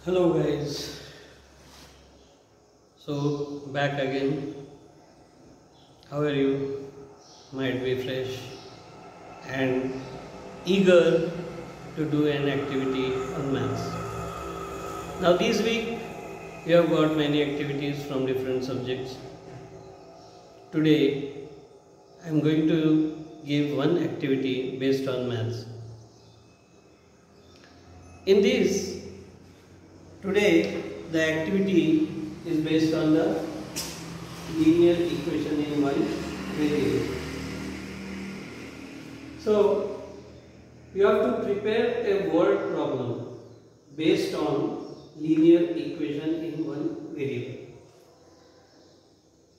Hello guys, so back again. How are you? Might be fresh and eager to do an activity on maths. Now this week we have got many activities from different subjects. Today I am going to give one activity based on maths. In this, today the activity is based on the linear equation in one variable. So you have to prepare a word problem based on linear equation in one variable.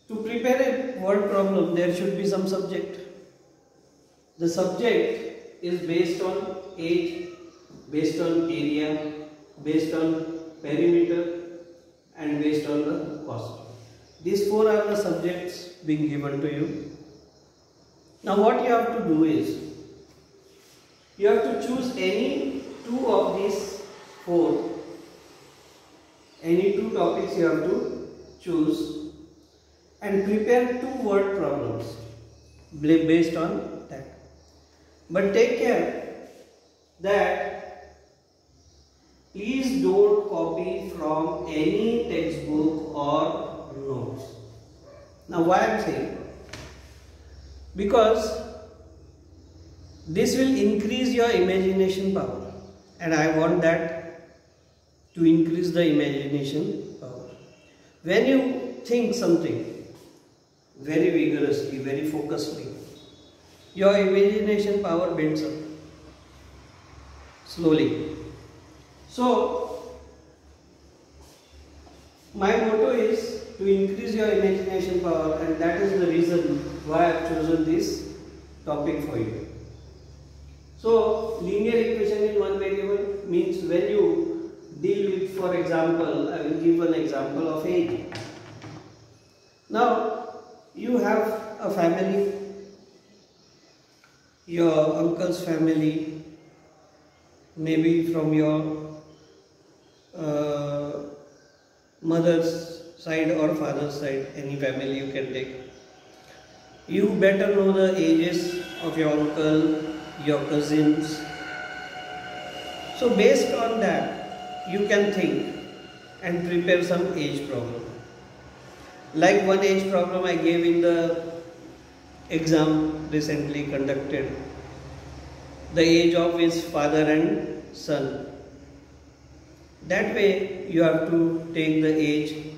To prepare a word problem, there should be some subject. The subject is based on age, based on area, based on perimeter, and based on the cost. These four are the subjects being given to you. Now what you have to do is, you have to choose any two of these four, any two topics you have to choose and prepare two word problems based on that. But take care that please don't copy from any textbook or notes. Now why I am saying? Because this will increase your imagination power, and I want that to increase the imagination power. When you think something very vigorously, very focusedly, your imagination power builds up slowly. So, my motto is to increase your imagination power, and that is the reason why I have chosen this topic for you. So, linear equation in one variable means when you deal with, for example, I will give an example of age. Now, you have a family, your uncle's family, maybe from your mother's side or father's side, any family you can take. You better know the ages of your uncle, your cousins. So based on that, you can think and prepare some age problem. Like one age problem I gave in the exam recently conducted. The age of his father and son. That way you have to take the age,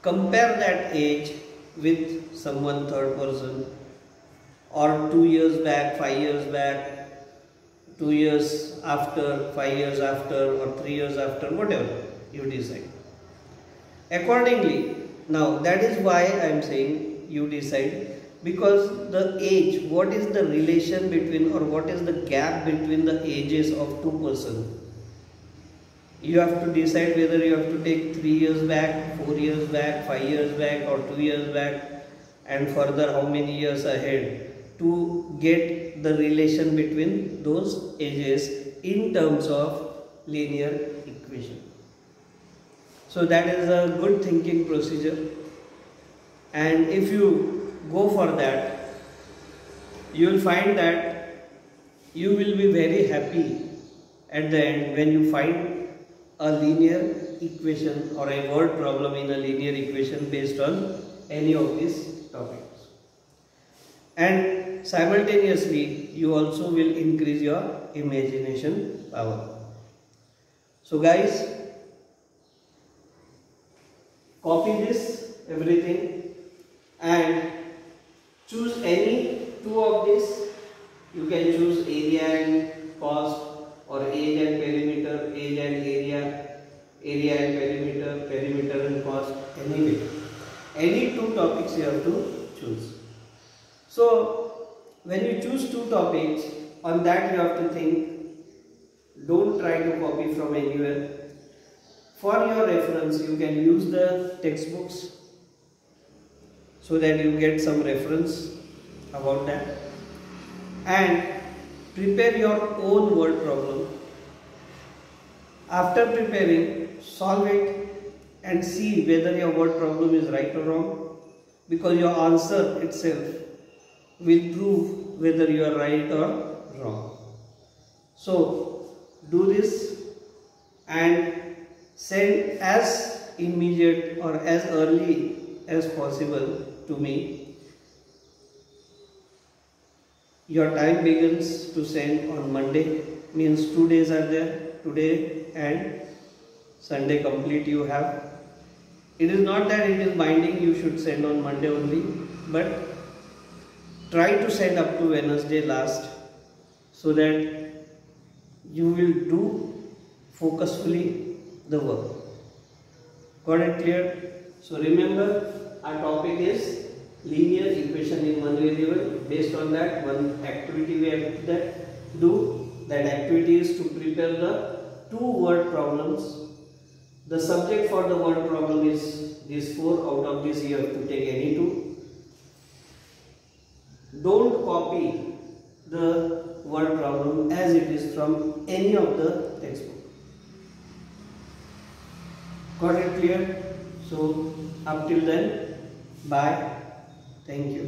compare that age with someone third person, or 2 years back, 5 years back, 2 years after, 5 years after, or 3 years after, whatever you decide. Accordingly, now that is why I am saying you decide, because the age, what is the relation between, or what is the gap between the ages of two persons? You have to decide whether you have to take 3 years back, 4 years back, 5 years back, or 2 years back, and further how many years ahead to get the relation between those ages in terms of linear equation. So that is a good thinking procedure, and if you go for that, you will find that you will be very happy at the end when you find a linear equation or a word problem in a linear equation based on any of these topics. And simultaneously, you also will increase your imagination power. So guys, copy this everything and choose any two of these. You can choose area and cost, or age and perimeter, age and area, area and perimeter, perimeter and cost, anyway. Any two topics you have to choose. So, when you choose two topics, on that you have to think. Don't try to copy from anywhere. For your reference, you can use the textbooks so that you get some reference about that. And prepare your own word problem After preparing, solve it and see whether your word problem is right or wrong, because your answer itself will prove whether you are right or wrong. So do this and send as immediate or as early as possible to me. Your time begins to send on Monday, means 2 days are there, today and Sunday complete you have. It is not that it is binding you should send on Monday only, but try to send up to Wednesday last, so that you will do focusfully the work. Got it clear? So remember, our topic is linear equation in one variable. Based on that, one activity we have to do. That activity is to prepare the 2 word problems. The subject for the word problem is these 4. Out of this you have to take any 2. Don't copy the word problem as it is from any of the textbook. Got it clear? So up till then, bye. Thank you.